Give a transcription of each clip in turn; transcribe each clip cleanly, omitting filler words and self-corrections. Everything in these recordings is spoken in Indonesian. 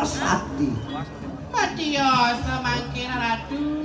Larasati. Madya samangke Ratu.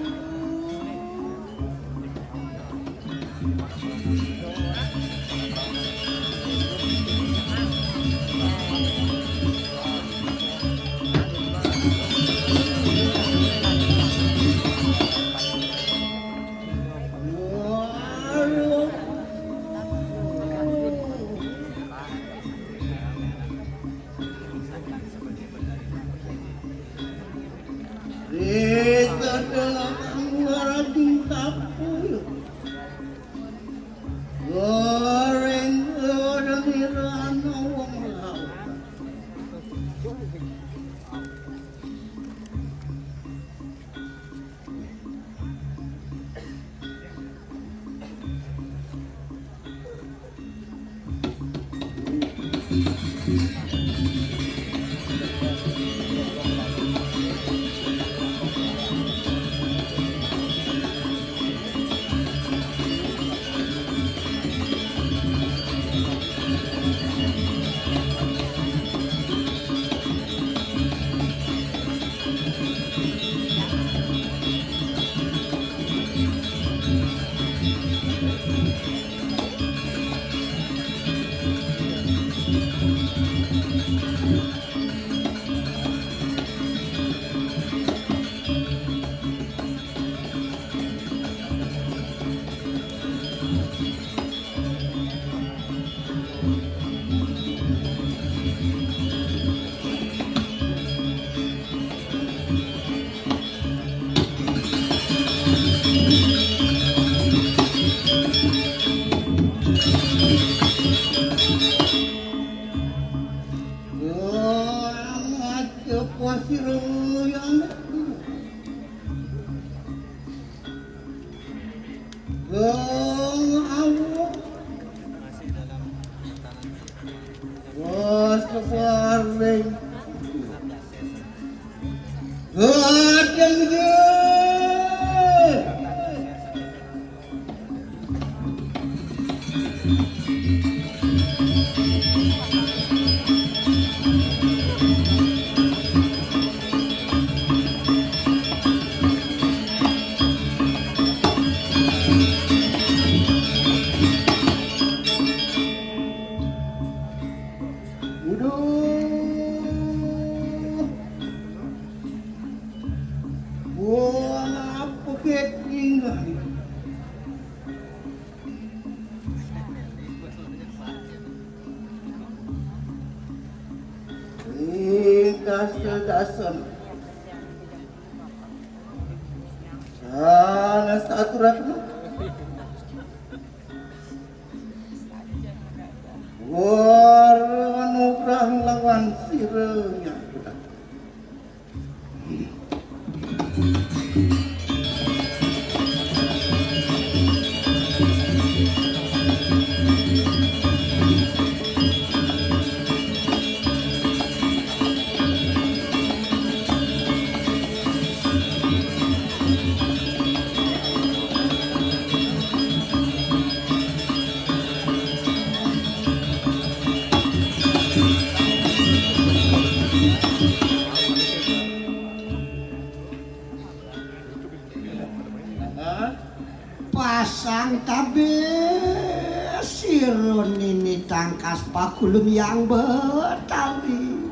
Pakulum yang Betari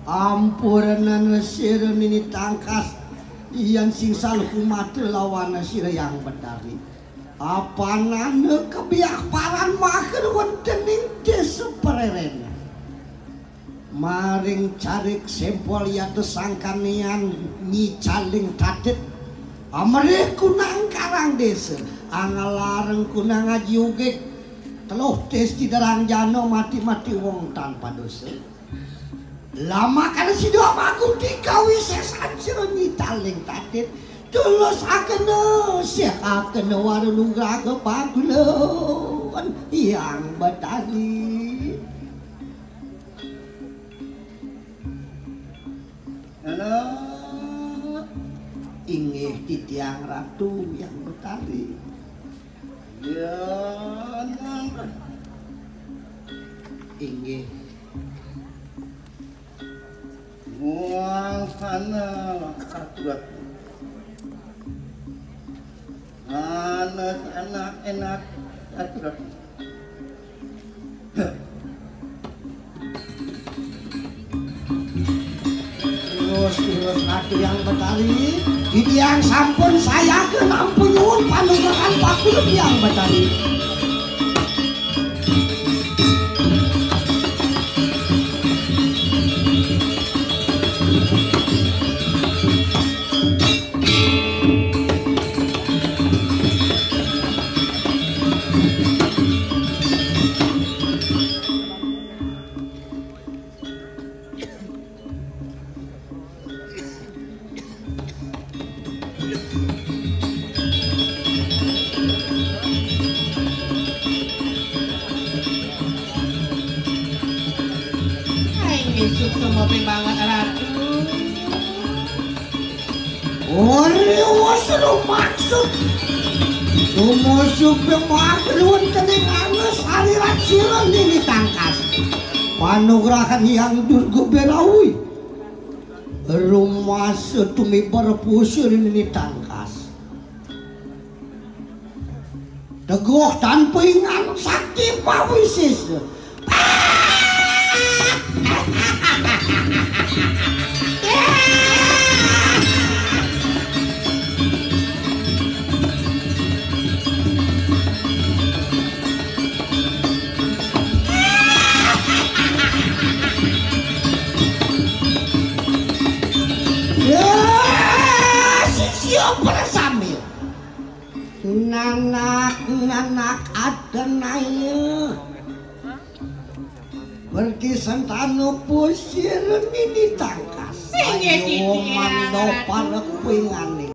ampurenan sirun ini tangkas iyan sing salku mati lawan sir yang Betari apa nane kebiak paran makan wentening desa pereren maring carik sempol yaitu sangkanian nyicaling tatit amrih kunang karang desa angalareng kunang aji ugek teluh tes di derang jano mati-mati wong tanpa dosa lama kan si doa maku dikawi sesan siro nyitaling tatit tulus akena siak akena warununga kepagulan yang Betari halo ingih di tiang ratu yang Betari ya inggih anak enak aturan. Terus ratu yang Betari ini yang sampun saya ke ampun nyuwun panugrahan pakuluk yang Betari. Isuk semopi banget ratu. Wes maksud. Sumusuk pemakruan keninganes aliran silang ini tangkas. Panugrahan yang durgu berawi. Rumah setumi berpusir ini tangkas. Teguh tanpa ingan sakti pawisis. Bersami nanak ada naya berkisan tanu pusir ini tangkas ayo mando para kuingani